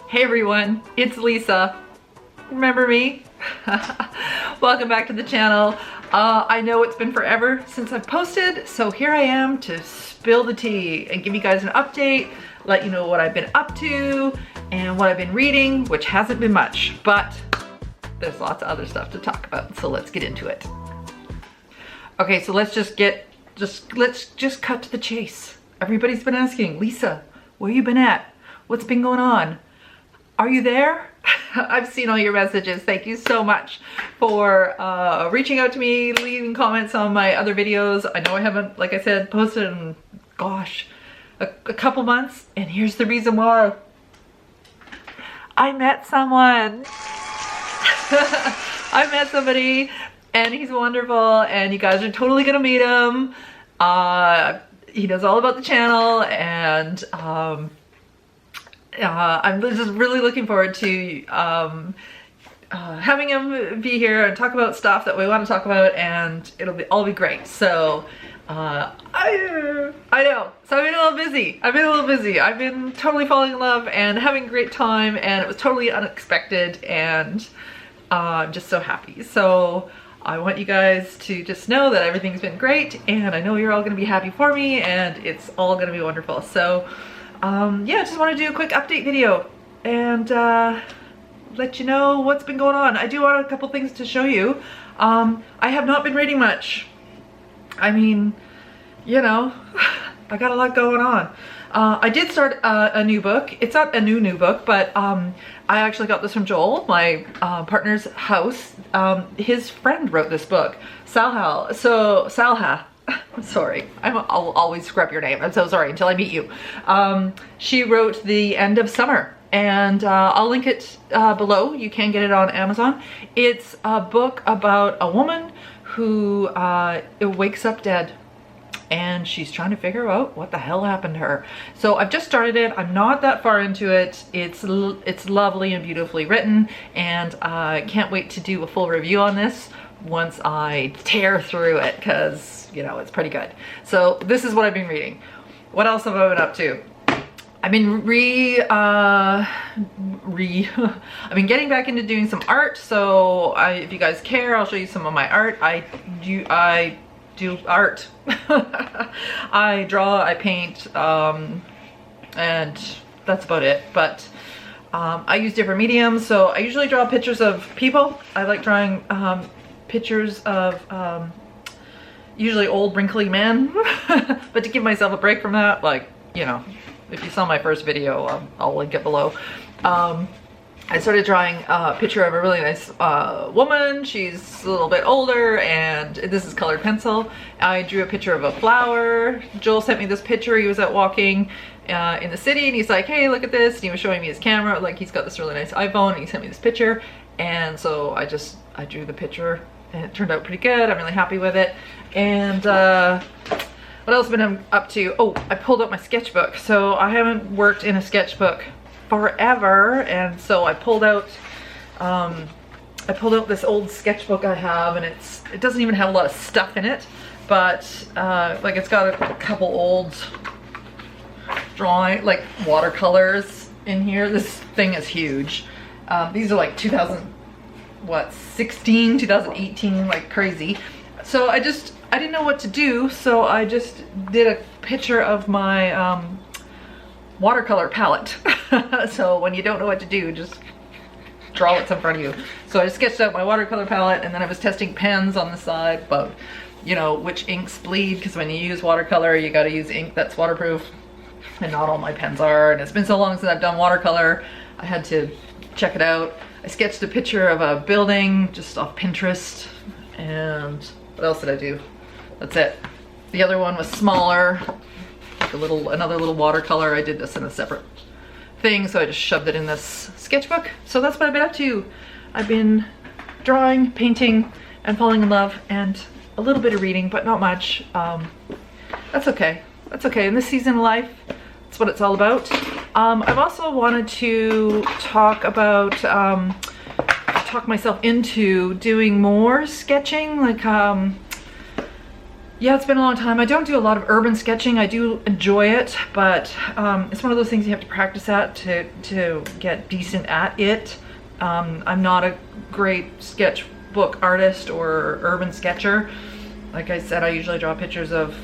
Hey everyone, it's Lisa. Remember me? Welcome back to the channel. I know it's been forever since I've posted, so here I am to spill the tea and give you guys an update, let you know what I've been up to and what I've been reading, which hasn't been much, but there's lots of other stuff to talk about, so let's get into it. Okay, so let's just cut to the chase. Everybody's been asking, Lisa, where you been at? What's been going on? Are you there? I've seen all your messages. Thank you so much for reaching out to me, leaving comments on my other videos. I know I haven't, like I said, posted in, gosh, a couple months, and here's the reason why. I met someone. I met somebody, and he's wonderful, and you guys are totally gonna meet him. He knows all about the channel, and I'm just really looking forward to having him be here and talk about stuff that we want to talk about, and it'll all be great. So I know. So I've been a little busy. I've been totally falling in love and having a great time, and it was totally unexpected, and I'm just so happy. So I want you guys to just know that everything's been great, and I know you're all going to be happy for me, and it's all going to be wonderful. So yeah, just want to do a quick update video and let you know what's been going on. I do want a couple things to show you. I have not been reading much. I mean, you know, I got a lot going on. I did start a new book. It's not a new book, but I actually got this from Joel, my partner's house. His friend wrote this book, Salha. So Salha. I'm sorry, I'll always scrub your name. I'm so sorry until I meet you. She wrote The End of Summer, and I'll link it below. You can get it on Amazon. It's a book about a woman who wakes up dead, and she's trying to figure out what the hell happened to her. So I've just started it. I'm not that far into it. It's lovely and beautifully written, and I can't wait to do a full review on this once I tear through it, because you know, it's pretty good. So this is what I've been reading. What else have I been up to? I've been I've been getting back into doing some art. So if you guys care, I'll show you some of my art. I do art. I draw, I paint, and that's about it. But I use different mediums. So I usually draw pictures of people. I like drawing pictures of usually old wrinkly men. But to give myself a break from that, like, you know, if you saw my first video, I'll link it below. I started drawing a picture of a really nice woman. She's a little bit older, and this is colored pencil. I drew a picture of a flower. Joel sent me this picture. He was out walking in the city, and he's like, hey, look at this. And he was showing me his camera. Like, he's got this really nice iPhone, and he sent me this picture. And so I drew the picture, and it turned out pretty good. I'm really happy with it. And what else have I been up to? Oh, I pulled out my sketchbook. So I haven't worked in a sketchbook forever, and so I pulled out this old sketchbook I have, and it doesn't even have a lot of stuff in it, but like, it's got a couple old drawing, like watercolors in here. This thing is huge. These are like 2016, 2018, like crazy. So I didn't know what to do, so I just did a picture of my watercolor palette. So when you don't know what to do, just draw what's in front of you. So I sketched out my watercolor palette, and then I was testing pens on the side about, you know, which inks bleed, because when you use watercolor, you got to use ink that's waterproof, and not all my pens are. And it's been so long since I've done watercolor, I had to check it out. I sketched a picture of a building just off Pinterest, and what else did I do? That's it. The other one was smaller, like another little watercolor. I did this in a separate thing, so I just shoved it in this sketchbook. So that's what I've been up to. I've been drawing, painting, and falling in love, and a little bit of reading, but not much. That's okay. That's okay. In this season of life, that's what it's all about. I've also wanted to talk about, talk myself into doing more sketching. Like, Yeah, it's been a long time. I don't do a lot of urban sketching. I do enjoy it, but it's one of those things you have to practice at to get decent at it. I'm not a great sketchbook artist or urban sketcher. Like I said, I usually draw pictures of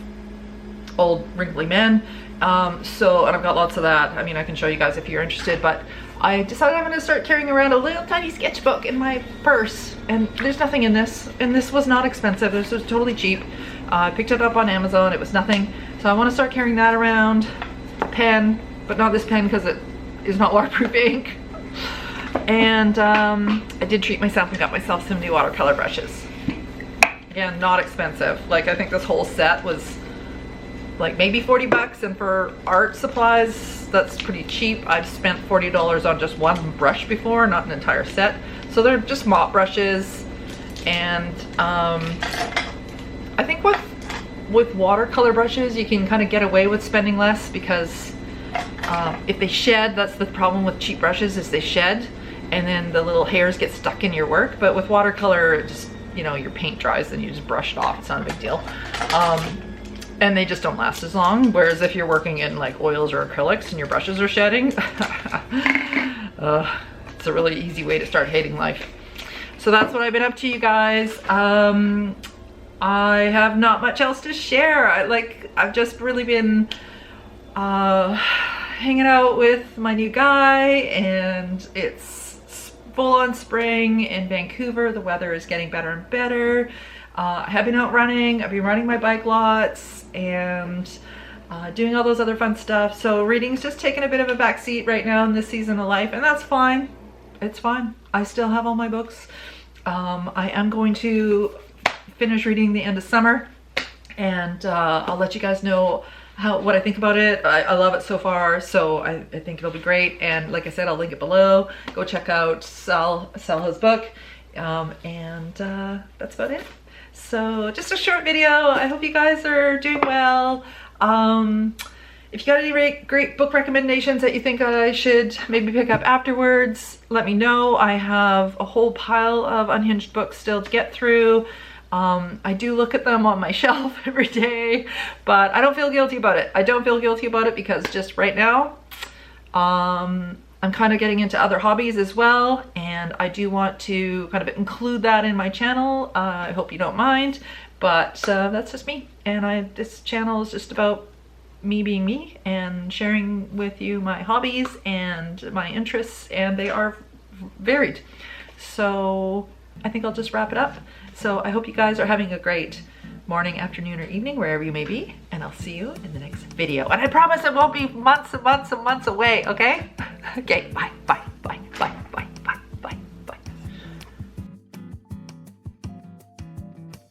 old wrinkly men. And I've got lots of that. I mean, I can show you guys if you're interested, but I decided I'm gonna start carrying around a little tiny sketchbook in my purse, and there's nothing in this, and this was not expensive. This was totally cheap. I picked it up on Amazon. It was nothing. So I want to start carrying that around. A pen, but not this pen because it is not waterproof ink. And I did treat myself and got myself some new watercolor brushes. Again, not expensive. Like, I think this whole set was like maybe 40 bucks, and for art supplies, that's pretty cheap. I've spent $40 on just one brush before, not an entire set. So they're just mop brushes, and I think with watercolor brushes, you can kind of get away with spending less because if they shed, that's the problem with cheap brushes, is they shed and then the little hairs get stuck in your work. But with watercolor, it just, you know, your paint dries and you just brush it off. It's not a big deal. And they just don't last as long. Whereas if you're working in like oils or acrylics and your brushes are shedding, it's a really easy way to start hating life. So that's what I've been up to, you guys. I have not much else to share. I've just really been hanging out with my new guy, and it's full on spring in Vancouver. The weather is getting better and better. I have been out running. I've been running my bike lots and doing all those other fun stuff. So reading's just taking a bit of a backseat right now in this season of life, and that's fine. It's fine. I still have all my books. I am going to finish reading the end of summer, and I'll let you guys know what I think about it. I love it so far, so I think it'll be great. And like I said, I'll link it below. Go check out Sal's book, and that's about it. So just a short video. I hope you guys are doing well. If you got any great book recommendations that you think I should maybe pick up afterwards, let me know. I have a whole pile of unhinged books still to get through. I do look at them on my shelf every day, but I don't feel guilty about it. I don't feel guilty about it because just right now, I'm kind of getting into other hobbies as well, and I do want to kind of include that in my channel. I hope you don't mind, but that's just me. And this channel is just about me being me and sharing with you my hobbies and my interests, and they are varied. So I think I'll just wrap it up. So I hope you guys are having a great morning, afternoon, or evening, wherever you may be, and I'll see you in the next video. And I promise it won't be months and months and months away, okay? Okay, bye.